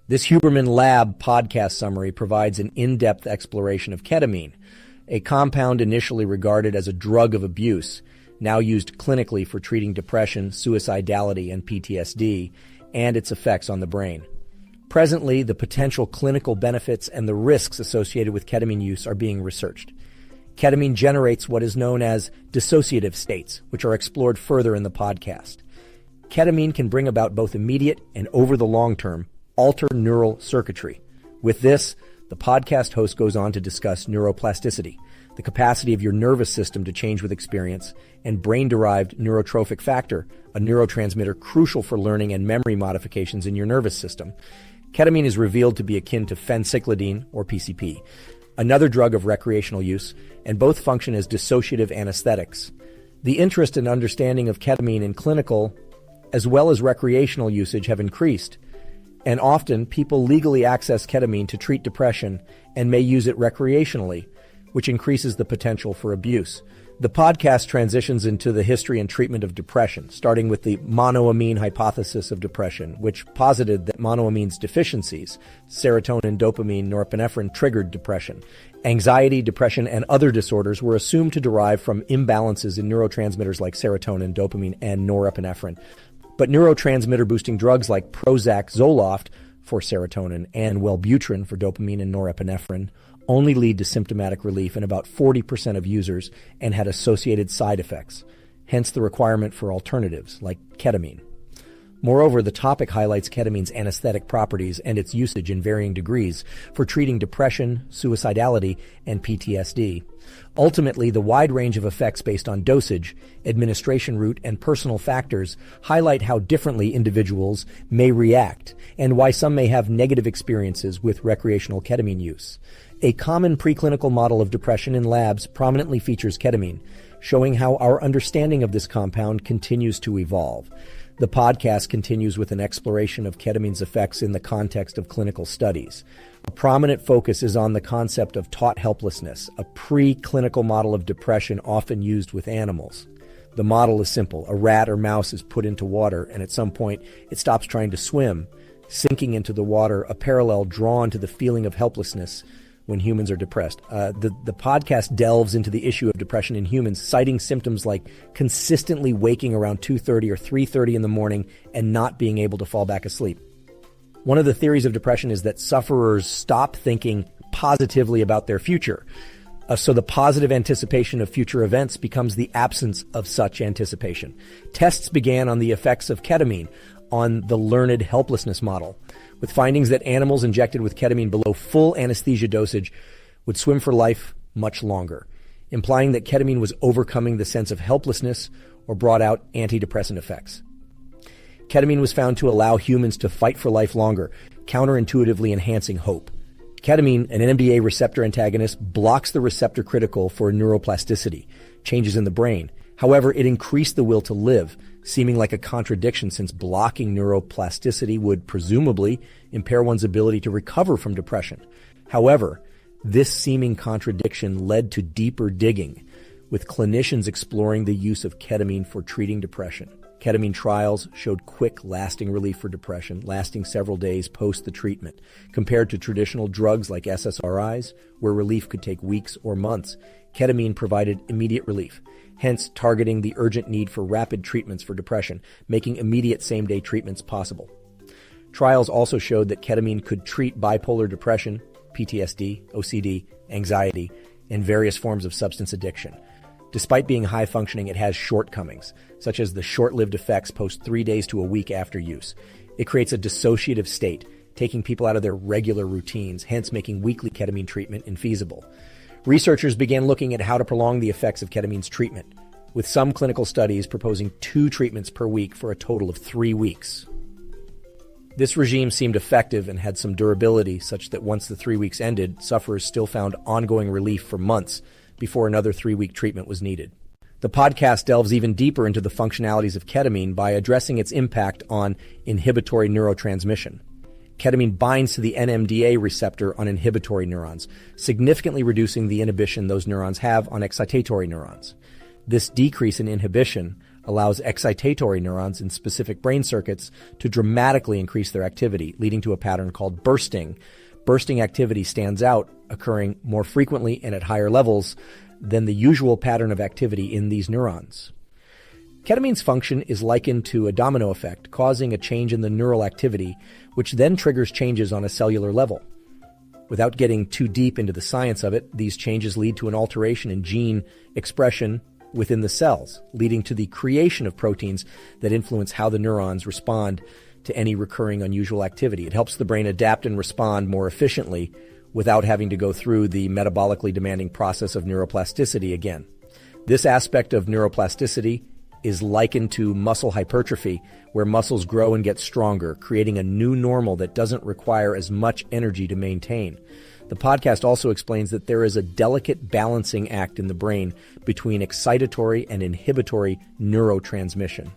This Huberman Lab podcast summary provides an in-depth exploration of ketamine, a compound initially regarded as a drug of abuse, now used clinically for treating depression, suicidality, and PTSD, and its effects on the brain. Presently, the potential clinical benefits and the risks associated with ketamine use are being researched. Ketamine generates what is known as dissociative states, which are explored further in the podcast. Ketamine can bring about both immediate and over the long term alter neural circuitry. With this, the podcast host goes on to discuss neuroplasticity, the capacity of your nervous system to change with experience, and brain-derived neurotrophic factor, a neurotransmitter crucial for learning and memory modifications in your nervous system. Ketamine is revealed to be akin to phencyclidine, or PCP, another drug of recreational use, and both function as dissociative anesthetics. The interest and understanding of ketamine in clinical as well as recreational usage have increased, and often people legally access ketamine to treat depression and may use it recreationally, which increases the potential for abuse. The podcast transitions into the history and treatment of depression, starting with the monoamine hypothesis of depression, which posited that monoamine's deficiencies, serotonin, dopamine, norepinephrine, triggered depression. Anxiety, depression, and other disorders were assumed to derive from imbalances in neurotransmitters like serotonin, dopamine, and norepinephrine. But neurotransmitter-boosting drugs like Prozac, Zoloft for serotonin, and Wellbutrin for dopamine and norepinephrine only lead to symptomatic relief in about 40% of users and had associated side effects, hence the requirement for alternatives like ketamine. Moreover, the topic highlights ketamine's anesthetic properties and its usage in varying degrees for treating depression, suicidality, and PTSD. Ultimately, the wide range of effects based on dosage, administration route, and personal factors highlight how differently individuals may react and why some may have negative experiences with recreational ketamine use. A common preclinical model of depression in labs prominently features ketamine, showing how our understanding of this compound continues to evolve. The podcast continues with an exploration of ketamine's effects in the context of clinical studies. A prominent focus is on the concept of taut helplessness, a preclinical model of depression often used with animals. The model is simple. A rat or mouse is put into water, and at some point it stops trying to swim, sinking into the water, a parallel drawn to the feeling of helplessness when humans are depressed. The podcast delves into the issue of depression in humans, citing symptoms like consistently waking around 2:30 or 3:30 in the morning and not being able to fall back asleep. One of the theories of depression is that sufferers stop thinking positively about their future. So the positive anticipation of future events becomes the absence of such anticipation. Tests began on the effects of ketamine on the learned helplessness model, with findings that animals injected with ketamine below full anesthesia dosage would swim for life much longer, implying that ketamine was overcoming the sense of helplessness or brought out antidepressant effects. Ketamine was found to allow humans to fight for life longer, counterintuitively enhancing hope. Ketamine, an NMDA receptor antagonist, blocks the receptor critical for neuroplasticity, changes in the brain. However, it increased the will to live, seeming like a contradiction since blocking neuroplasticity would presumably impair one's ability to recover from depression. However, this seeming contradiction led to deeper digging, with clinicians exploring the use of ketamine for treating depression. Ketamine trials showed quick, lasting relief for depression, lasting several days post the treatment, compared to traditional drugs like SSRIs, where relief could take weeks or months. Ketamine provided immediate relief, hence targeting the urgent need for rapid treatments for depression, making immediate same-day treatments possible. Trials also showed that ketamine could treat bipolar depression, PTSD, OCD, anxiety, and various forms of substance addiction. Despite being high-functioning, it has shortcomings, such as the short-lived effects post 3 days to a week after use. It creates a dissociative state, taking people out of their regular routines, hence making weekly ketamine treatment infeasible. Researchers began looking at how to prolong the effects of ketamine's treatment, with some clinical studies proposing 2 treatments per week for a total of 3 weeks. This regime seemed effective and had some durability, such that once the 3 weeks ended, sufferers still found ongoing relief for months before another 3-week treatment was needed. The podcast delves even deeper into the functionalities of ketamine by addressing its impact on inhibitory neurotransmission. Ketamine binds to the NMDA receptor on inhibitory neurons, significantly reducing the inhibition those neurons have on excitatory neurons. This decrease in inhibition allows excitatory neurons in specific brain circuits to dramatically increase their activity, leading to a pattern called bursting. Bursting activity stands out, occurring more frequently and at higher levels than the usual pattern of activity in these neurons. Ketamine's function is likened to a domino effect, causing a change in the neural activity, which then triggers changes on a cellular level. Without getting too deep into the science of it, these changes lead to an alteration in gene expression within the cells, leading to the creation of proteins that influence how the neurons respond to any recurring unusual activity. It helps the brain adapt and respond more efficiently without having to go through the metabolically demanding process of neuroplasticity again. This aspect of neuroplasticity is likened to muscle hypertrophy, where muscles grow and get stronger, creating a new normal that doesn't require as much energy to maintain. The podcast also explains that there is a delicate balancing act in the brain between excitatory and inhibitory neurotransmission.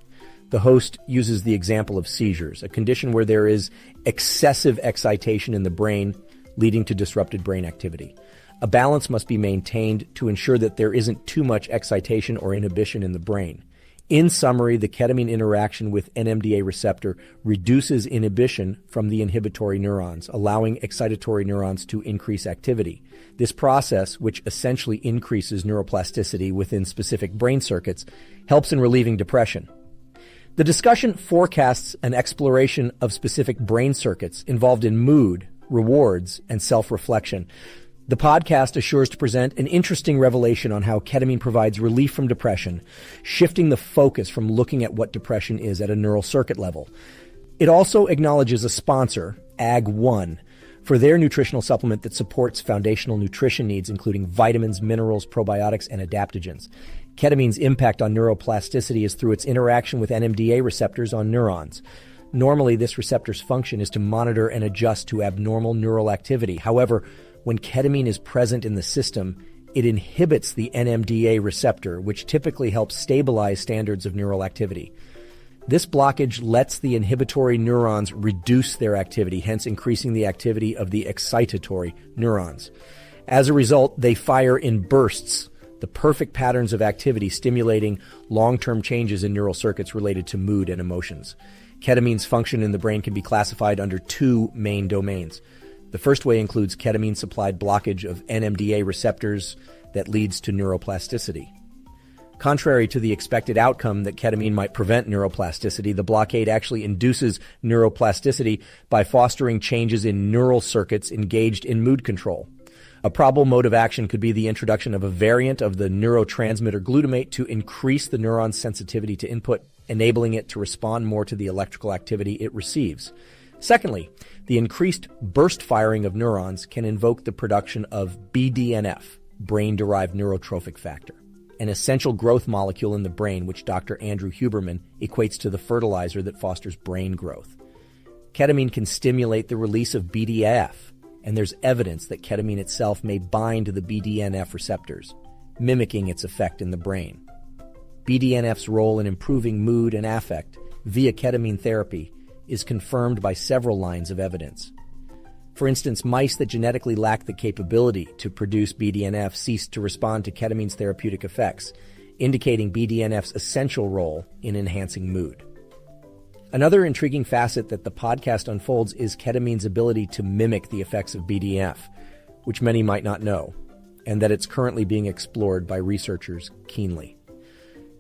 The host uses the example of seizures, a condition where there is excessive excitation in the brain, leading to disrupted brain activity. A balance must be maintained to ensure that there isn't too much excitation or inhibition in the brain. In summary, the ketamine interaction with NMDA receptor reduces inhibition from the inhibitory neurons, allowing excitatory neurons to increase activity. This process, which essentially increases neuroplasticity within specific brain circuits, helps in relieving depression. The discussion forecasts an exploration of specific brain circuits involved in mood, rewards, and self-reflection. The podcast assures to present an interesting revelation on how ketamine provides relief from depression, shifting the focus from looking at what depression is at a neural circuit level. It also acknowledges a sponsor, AG1, for their nutritional supplement that supports foundational nutrition needs, including vitamins, minerals, probiotics, and adaptogens. Ketamine's impact on neuroplasticity is through its interaction with NMDA receptors on neurons. Normally, this receptor's function is to monitor and adjust to abnormal neural activity. However, when ketamine is present in the system, it inhibits the NMDA receptor, which typically helps stabilize standards of neural activity. This blockage lets the inhibitory neurons reduce their activity, hence increasing the activity of the excitatory neurons. As a result, they fire in bursts, the perfect patterns of activity stimulating long-term changes in neural circuits related to mood and emotions. Ketamine's function in the brain can be classified under two main domains. The first way includes ketamine-supplied blockage of NMDA receptors that leads to neuroplasticity. Contrary to the expected outcome that ketamine might prevent neuroplasticity, the blockade actually induces neuroplasticity by fostering changes in neural circuits engaged in mood control. A probable mode of action could be the introduction of a variant of the neurotransmitter glutamate to increase the neuron's sensitivity to input, enabling it to respond more to the electrical activity it receives. Secondly, the increased burst firing of neurons can invoke the production of BDNF, brain-derived neurotrophic factor, an essential growth molecule in the brain which Dr. Andrew Huberman equates to the fertilizer that fosters brain growth. Ketamine can stimulate the release of BDNF, and there's evidence that ketamine itself may bind to the BDNF receptors, mimicking its effect in the brain. BDNF's role in improving mood and affect via ketamine therapy is confirmed by several lines of evidence. For instance, mice that genetically lack the capability to produce BDNF ceased to respond to ketamine's therapeutic effects, indicating BDNF's essential role in enhancing mood. Another intriguing facet that the podcast unfolds is ketamine's ability to mimic the effects of BDNF, which many might not know, and that it's currently being explored by researchers keenly.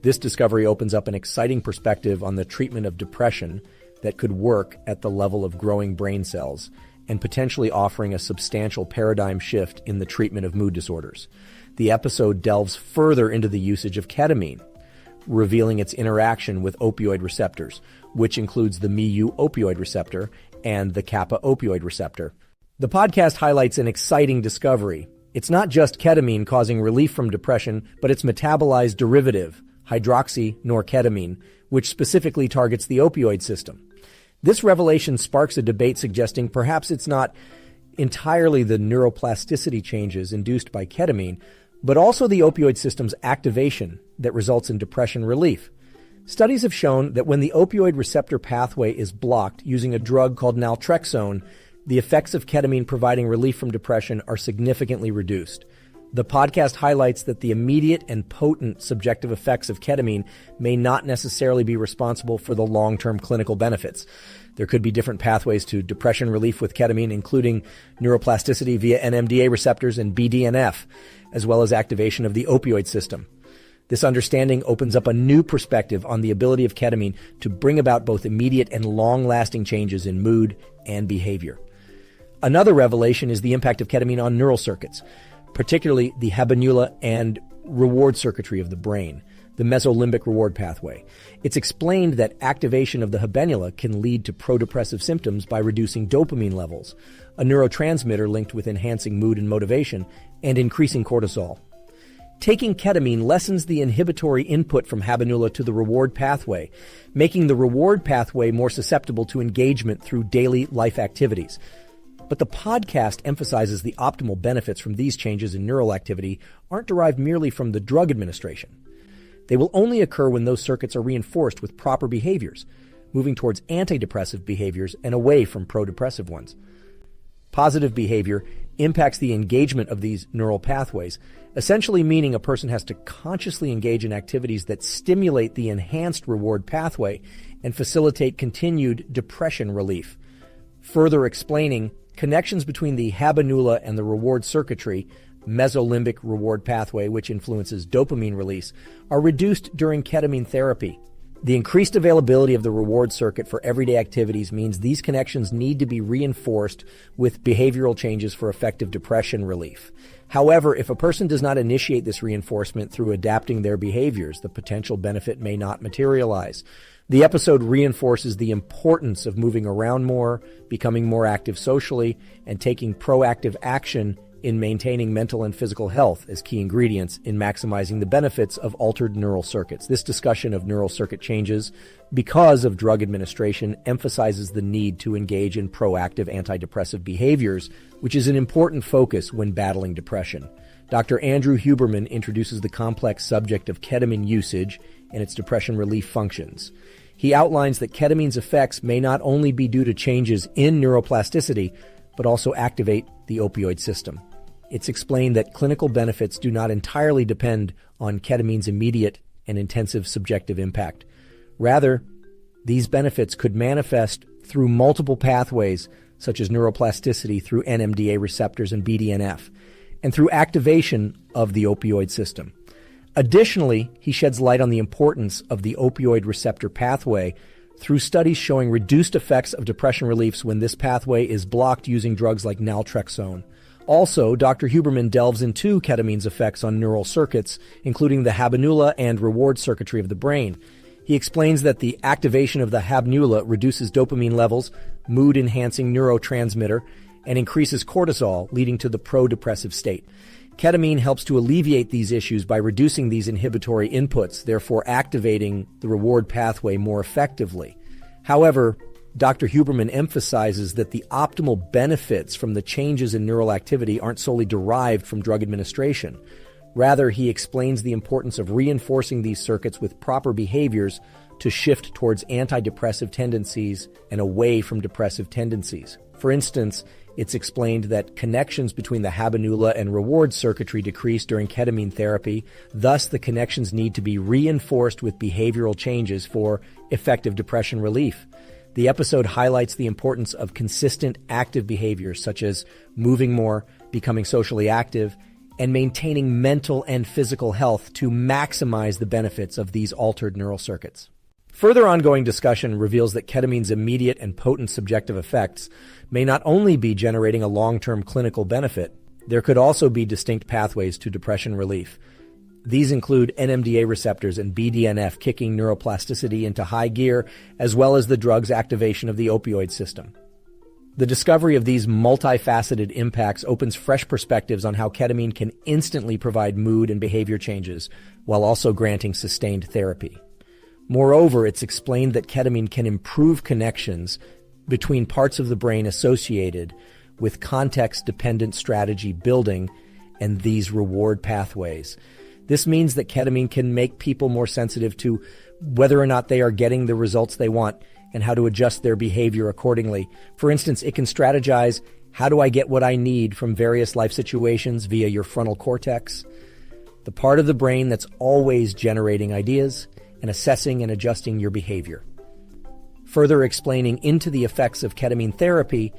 This discovery opens up an exciting perspective on the treatment of depression that could work at the level of growing brain cells and potentially offering a substantial paradigm shift in the treatment of mood disorders. The episode delves further into the usage of ketamine, revealing its interaction with opioid receptors, which includes the mu opioid receptor and the kappa opioid receptor. The podcast highlights an exciting discovery. It's not just ketamine causing relief from depression, but its metabolized derivative, hydroxynorketamine, which specifically targets the opioid system. This revelation sparks a debate suggesting perhaps it's not entirely the neuroplasticity changes induced by ketamine, but also the opioid system's activation that results in depression relief. Studies have shown that when the opioid receptor pathway is blocked using a drug called naltrexone, the effects of ketamine providing relief from depression are significantly reduced. The podcast highlights that the immediate and potent subjective effects of ketamine may not necessarily be responsible for the long-term clinical benefits. There could be different pathways to depression relief with ketamine, including neuroplasticity via NMDA receptors and BDNF, as well as activation of the opioid system. This understanding opens up a new perspective on the ability of ketamine to bring about both immediate and long-lasting changes in mood and behavior. Another revelation is the impact of ketamine on neural circuits, particularly the habenula and reward circuitry of the brain, the mesolimbic reward pathway. It's explained that activation of the habenula can lead to pro-depressive symptoms by reducing dopamine levels, a neurotransmitter linked with enhancing mood and motivation and increasing cortisol. Taking ketamine lessens the inhibitory input from habenula to the reward pathway, making the reward pathway more susceptible to engagement through daily life activities. But the podcast emphasizes the optimal benefits from these changes in neural activity aren't derived merely from the drug administration. They will only occur when those circuits are reinforced with proper behaviors, moving towards antidepressive behaviors and away from pro-depressive ones. Positive behavior impacts the engagement of these neural pathways, essentially meaning a person has to consciously engage in activities that stimulate the enhanced reward pathway and facilitate continued depression relief. Further explaining connections between the habenula and the reward circuitry, mesolimbic reward pathway, which influences dopamine release, are reduced during ketamine therapy. The increased availability of the reward circuit for everyday activities means these connections need to be reinforced with behavioral changes for effective depression relief. However, if a person does not initiate this reinforcement through adapting their behaviors, the potential benefit may not materialize. The episode reinforces the importance of moving around more, becoming more active socially, and taking proactive action in maintaining mental and physical health as key ingredients in maximizing the benefits of altered neural circuits. This discussion of neural circuit changes because of drug administration emphasizes the need to engage in proactive antidepressive behaviors, which is an important focus when battling depression. Dr. Andrew Huberman introduces the complex subject of ketamine usage and its depression relief functions. He outlines that ketamine's effects may not only be due to changes in neuroplasticity, but also activate the opioid system. It's explained that clinical benefits do not entirely depend on ketamine's immediate and intensive subjective impact. Rather, these benefits could manifest through multiple pathways, such as neuroplasticity through NMDA receptors and BDNF, and through activation of the opioid system. Additionally, he sheds light on the importance of the opioid receptor pathway through studies showing reduced effects of depression reliefs when this pathway is blocked using drugs like naltrexone. Also, Dr. Huberman delves into ketamine's effects on neural circuits, including the habenula and reward circuitry of the brain. He explains that the activation of the habenula reduces dopamine levels, mood-enhancing neurotransmitter, and increases cortisol, leading to the pro-depressive state. Ketamine helps to alleviate these issues by reducing these inhibitory inputs, therefore activating the reward pathway more effectively. However, Dr. Huberman emphasizes that the optimal benefits from the changes in neural activity aren't solely derived from drug administration. Rather, he explains the importance of reinforcing these circuits with proper behaviors to shift towards antidepressive tendencies and away from depressive tendencies. For instance, it's explained that connections between the habenula and reward circuitry decrease during ketamine therapy. Thus, the connections need to be reinforced with behavioral changes for effective depression relief. The episode highlights the importance of consistent active behaviors such as moving more, becoming socially active, and maintaining mental and physical health to maximize the benefits of these altered neural circuits. Further ongoing discussion reveals that ketamine's immediate and potent subjective effects may not only be generating a long-term clinical benefit, there could also be distinct pathways to depression relief. These include NMDA receptors and BDNF kicking neuroplasticity into high gear, as well as the drug's activation of the opioid system. The discovery of these multifaceted impacts opens fresh perspectives on how ketamine can instantly provide mood and behavior changes, while also granting sustained therapy. Moreover, it's explained that ketamine can improve connections between parts of the brain associated with context-dependent strategy building and these reward pathways. This means that ketamine can make people more sensitive to whether or not they are getting the results they want and how to adjust their behavior accordingly. For instance, it can strategize How do I get what I need from various life situations via your frontal cortex? The part of the brain that's always generating ideas and assessing and adjusting your behavior. Further explaining into the effects of ketamine therapy,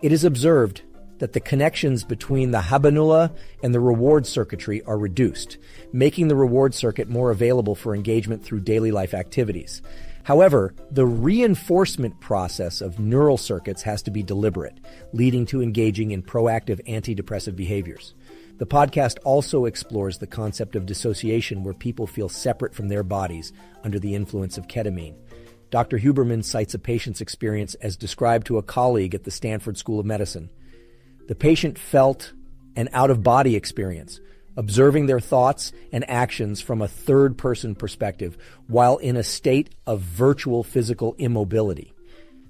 it is observed that the connections between the habenula and the reward circuitry are reduced, making the reward circuit more available for engagement through daily life activities. However, the reinforcement process of neural circuits has to be deliberate, leading to engaging in proactive antidepressive behaviors. The podcast also explores the concept of dissociation, where people feel separate from their bodies under the influence of ketamine. Dr. Huberman cites a patient's experience as described to a colleague at the Stanford School of Medicine. The patient felt an out-of-body experience, observing their thoughts and actions from a third-person perspective while in a state of virtual physical immobility.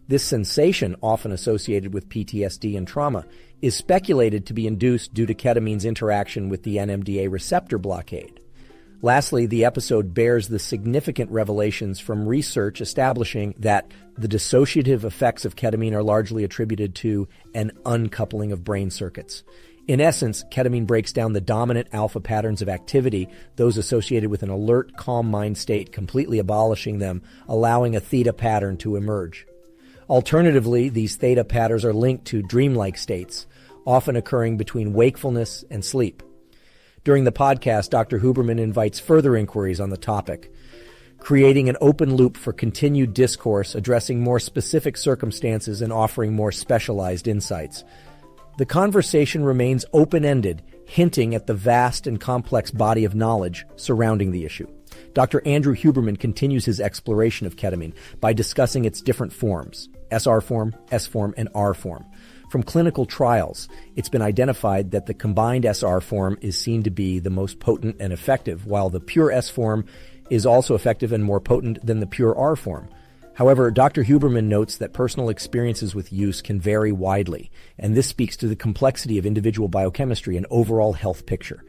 This sensation, often associated with PTSD and trauma, is speculated to be induced due to ketamine's interaction with the NMDA receptor blockade. Lastly, the episode bears the significant revelations from research establishing that the dissociative effects of ketamine are largely attributed to an uncoupling of brain circuits. In essence, ketamine breaks down the dominant alpha patterns of activity, those associated with an alert, calm mind state, completely abolishing them, allowing a theta pattern to emerge. Alternatively, these theta patterns are linked to dreamlike states, often occurring between wakefulness and sleep. During the podcast, Dr. Huberman invites further inquiries on the topic, creating an open loop for continued discourse, addressing more specific circumstances and offering more specialized insights. The conversation remains open-ended, hinting at the vast and complex body of knowledge surrounding the issue. Dr. Andrew Huberman continues his exploration of ketamine by discussing its different forms, SR form, S form, and R form. From clinical trials, it's been identified that the combined SR form is seen to be the most potent and effective, while the pure S form is also effective and more potent than the pure R form. However, Dr. Huberman notes that personal experiences with use can vary widely, and this speaks to the complexity of individual biochemistry and overall health picture.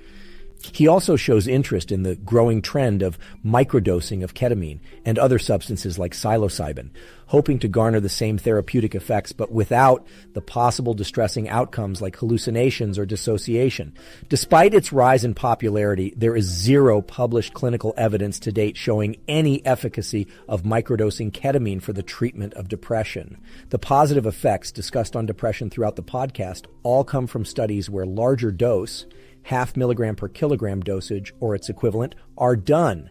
He also shows interest in the growing trend of microdosing of ketamine and other substances like psilocybin, hoping to garner the same therapeutic effects but without the possible distressing outcomes like hallucinations or dissociation. Despite its rise in popularity, there is zero published clinical evidence to date showing any efficacy of microdosing ketamine for the treatment of depression. The positive effects discussed on depression throughout the podcast all come from studies where larger dose, 0.5 milligram per kilogram dosage or its equivalent, are done.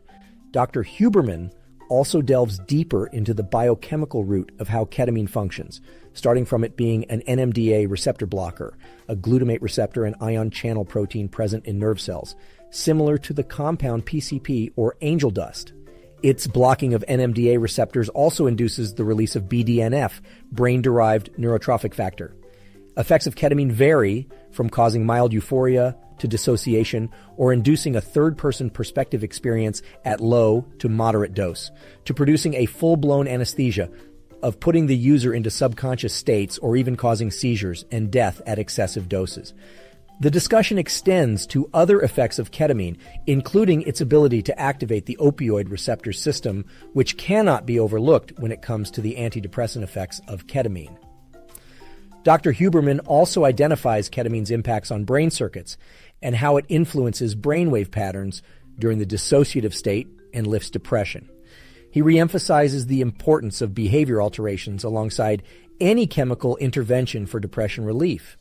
Dr. Huberman also delves deeper into the biochemical root of how ketamine functions, starting from it being an NMDA receptor blocker, a glutamate receptor and ion channel protein present in nerve cells, similar to the compound PCP or angel dust. Its blocking of NMDA receptors also induces the release of BDNF, brain-derived neurotrophic factor. Effects of ketamine vary from causing mild euphoria to dissociation or inducing a third-person perspective experience at low to moderate dose, to producing a full-blown anesthesia, of putting the user into subconscious states or even causing seizures and death at excessive doses. The discussion extends to other effects of ketamine, including its ability to activate the opioid receptor system, which cannot be overlooked when it comes to the antidepressant effects of ketamine. Dr. Huberman also identifies ketamine's impacts on brain circuits and how it influences brainwave patterns during the dissociative state and lifts depression. He reemphasizes the importance of behavior alterations alongside any chemical intervention for depression relief.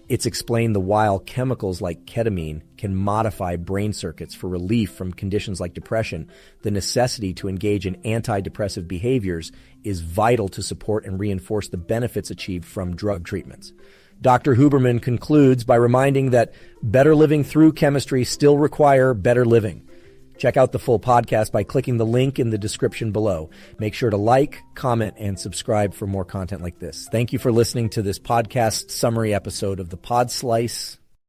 It's explained the while chemicals like ketamine can modify brain circuits for relief from conditions like depression, the necessity to engage in antidepressive behaviors is vital to support and reinforce the benefits achieved from drug treatments. Dr. Huberman concludes by reminding that better living through chemistry still require better living. Check out the full podcast by clicking the link in the description below. Make sure to like, comment, and subscribe for more content like this. Thank you for listening to this podcast summary episode of the Pod Slice